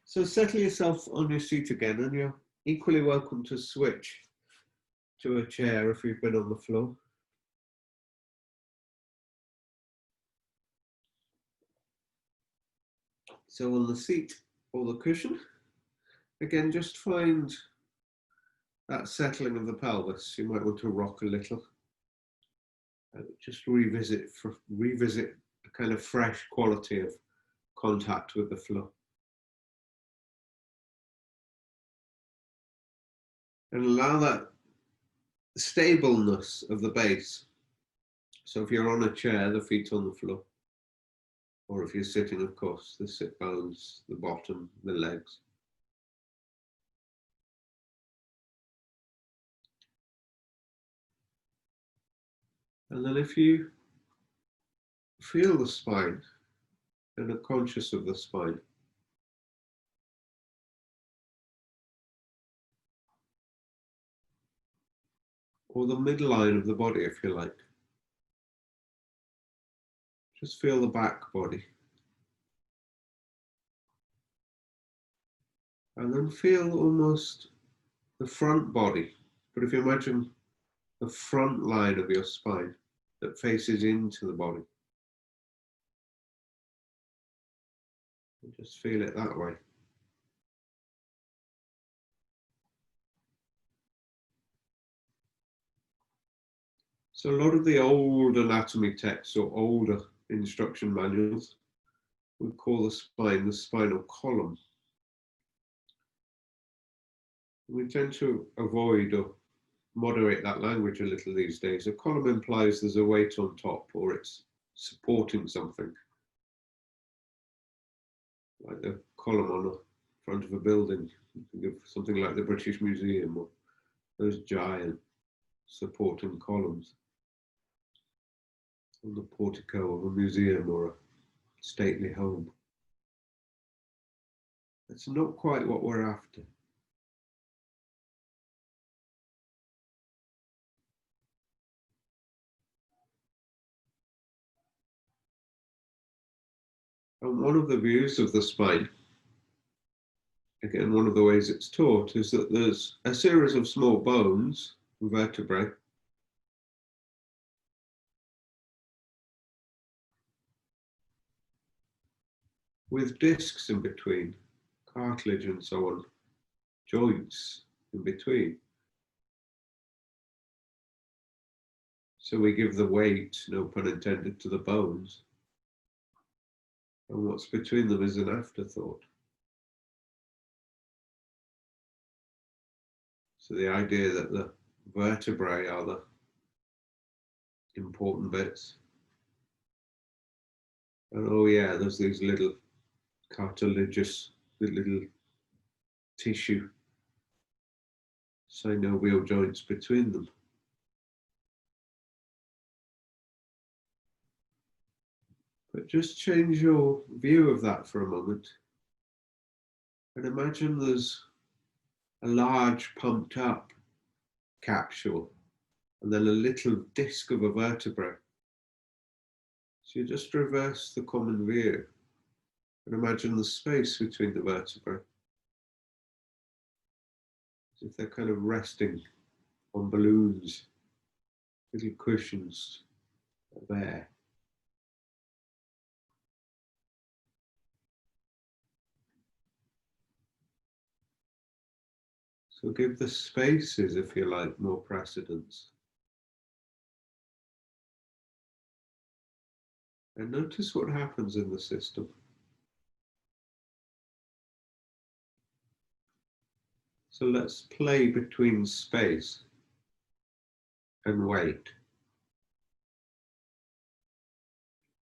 So settle yourself on your seat again, and you're equally welcome to switch to a chair if you've been on the floor. So on the seat or the cushion, again, just find that settling of the pelvis. You might want to rock a little. Just revisit a kind of fresh quality of contact with the floor. And allow that stableness of the base. So if you're on a chair, the feet on the floor. Or if you're sitting, of course, the sit bones, the bottom, the legs. And then if you feel the spine and are conscious of the spine, or the midline of the body, if you like, just feel the back body. And then feel almost the front body. But if you imagine the front line of your spine that faces into the body, and just feel it that way. So a lot of the old anatomy texts or older instruction manuals would call the spine the spinal column. We tend to avoid or moderate that language a little these days. A column implies there's a weight on top or it's supporting something. Like the column on the front of a building. You think of something like the British Museum or those giant supporting columns on the portico of a museum or a stately home. That's not quite what we're after. And one of the views of the spine, again, one of the ways it's taught, is that there's a series of small bones, vertebrae, with discs in between, cartilage and so on, joints in between. So we give the weight, no pun intended, to the bones. And what's between them is an afterthought. So the idea that the vertebrae are the important bits. And oh yeah, there's these little cartilaginous, little tissue synovial joints between them. But just change your view of that for a moment and imagine there's a large pumped up capsule and then a little disc of a vertebra. So you just reverse the common view and imagine the space between the vertebrae, as if they're kind of resting on balloons, little cushions of air. So give the spaces, if you like, more precedence. And notice what happens in the system. So let's play between space and weight.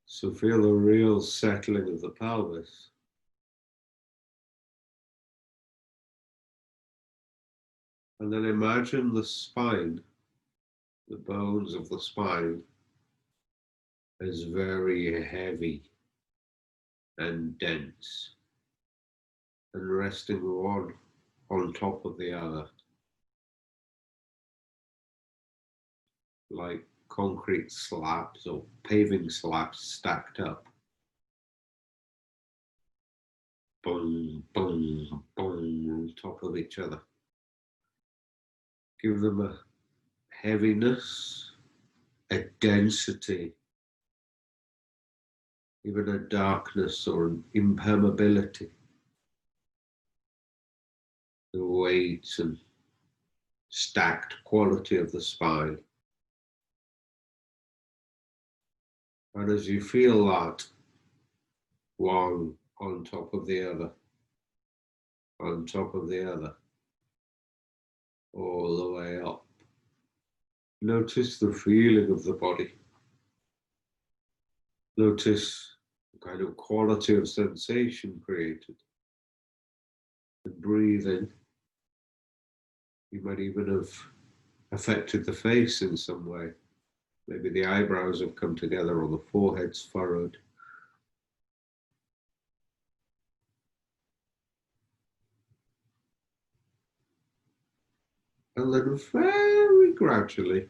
So feel the real settling of the pelvis. And then imagine the spine, the bones of the spine, as very heavy and dense and resting one on top of the other, like concrete slabs or paving slabs stacked up. boom, boom, boom, on top of each other. Give them a heaviness, a density, even a darkness or an impermeability. The weight and stacked quality of the spine. And as you feel that, one on top of the other, on top of the other, all the way up, notice the feeling of the body. Notice the kind of quality of sensation created. And breathing, you might even have affected the face in some way. Maybe the eyebrows have come together or the forehead's furrowed. And then very gradually,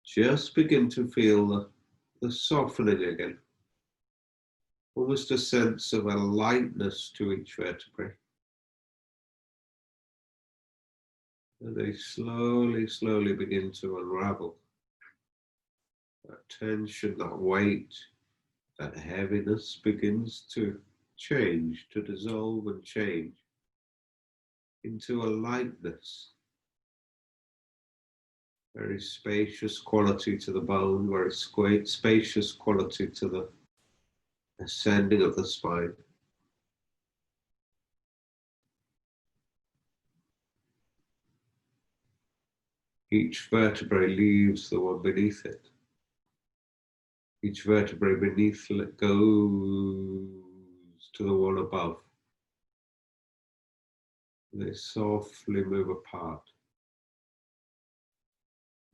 just begin to feel the softening again. Almost a sense of a lightness to each vertebrae. And they slowly, slowly begin to unravel. That tension, that weight, that heaviness begins to change, to dissolve and change into a lightness. Very spacious quality to the bone, very spacious quality to the ascending of the spine. Each vertebrae leaves the one beneath it. Each vertebrae beneath it goes to the one above. They softly move apart.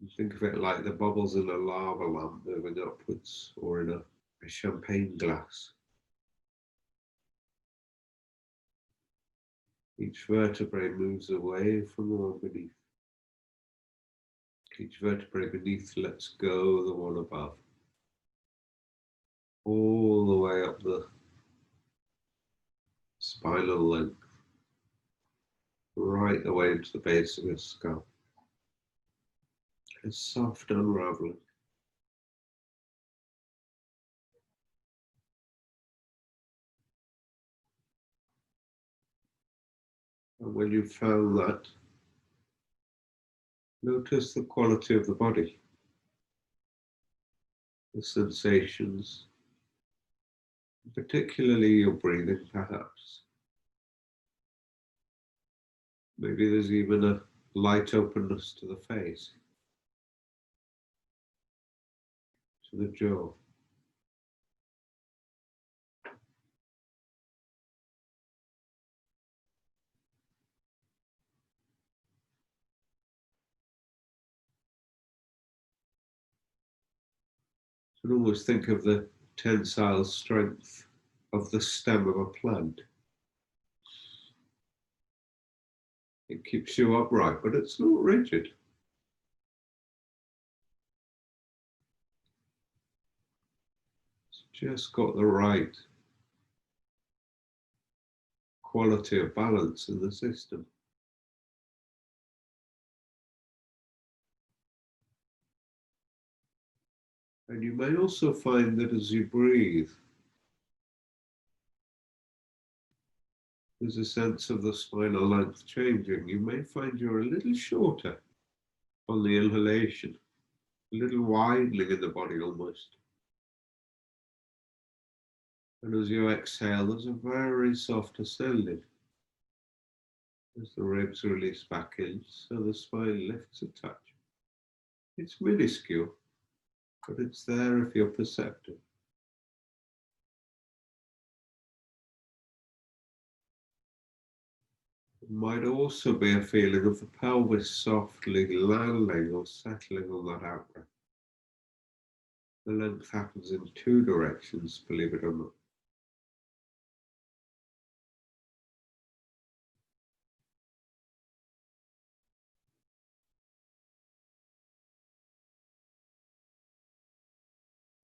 You think of it like the bubbles in a lava lamp moving upwards, or in a champagne glass. Each vertebrae moves away from the one beneath. Each vertebrae beneath lets go the one above. All the way up the spinal length, right the way into the base of your skull. A soft unraveling. And when you've found that, notice the quality of the body, the sensations, particularly your breathing, perhaps. Maybe there's even a light openness to the face, to the jaw. You can almost think of the tensile strength of the stem of a plant. It keeps you upright, but it's not rigid. It's just got the right quality of balance in the system. And you may also find that as you breathe, there's a sense of the spinal length changing. You may find you're a little shorter on the inhalation, a little widening in the body almost. And as you exhale, there's a very soft ascending as the ribs release back in, so the spine lifts a touch. It's minuscule, but it's there if you're perceptive. It might also be a feeling of the pelvis softly landing or settling on that out breath. The length happens in two directions, believe it or not.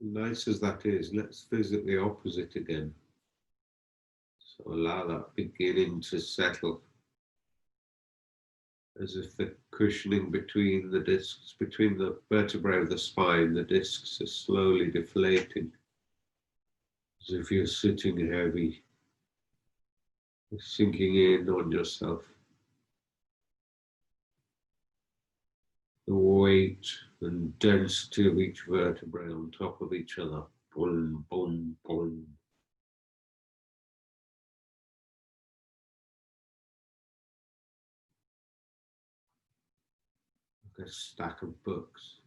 Nice as that is, let's visit the opposite again. So allow that beginning to settle, as if the cushioning between the discs, between the vertebrae of the spine, the discs are slowly deflating, as if you're sitting heavy, sinking in on yourself. The weight and density of each vertebrae on top of each other. Boom, boom, boom. Like a stack of books,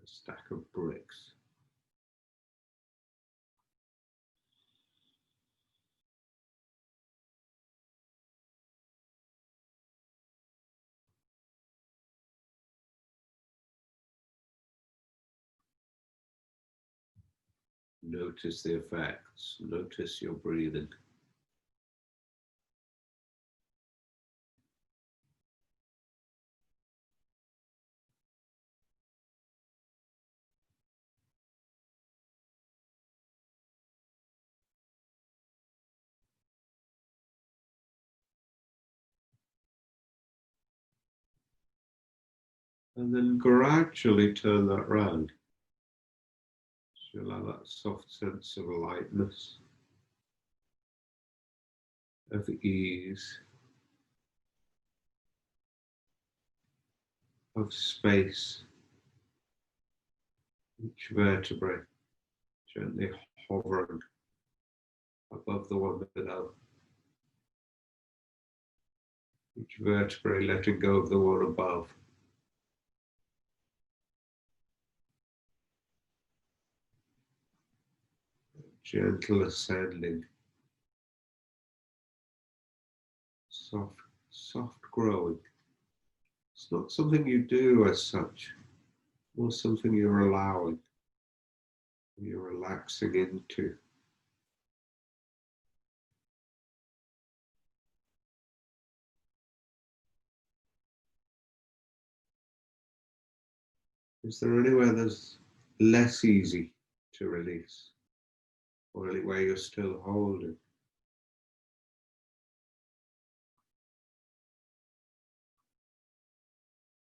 a stack of bricks. Notice the effects, notice your breathing. And then gradually turn that round. So you'll have that soft sense of lightness, of ease, of space. Each vertebrae gently hovering above the one below. Each vertebrae letting go of the one above. Gentle ascending. Soft, soft growing. It's not something you do as such, more something you're allowing, you're relaxing into. Is there anywhere that's less easy to release? Or anywhere you're still holding?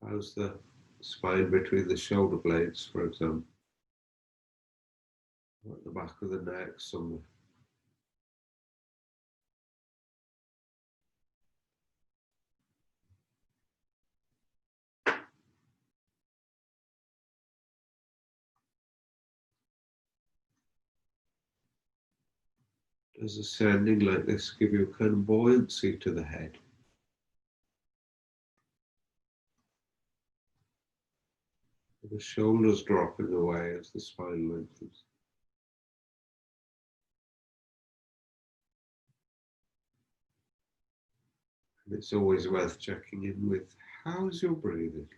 How's the spine between the shoulder blades, for example? Or at the back of the neck somewhere? Does ascending like this give you a kind of buoyancy to the head? The shoulders dropping away as the spine lengthens. And it's always worth checking in with, how's your breathing?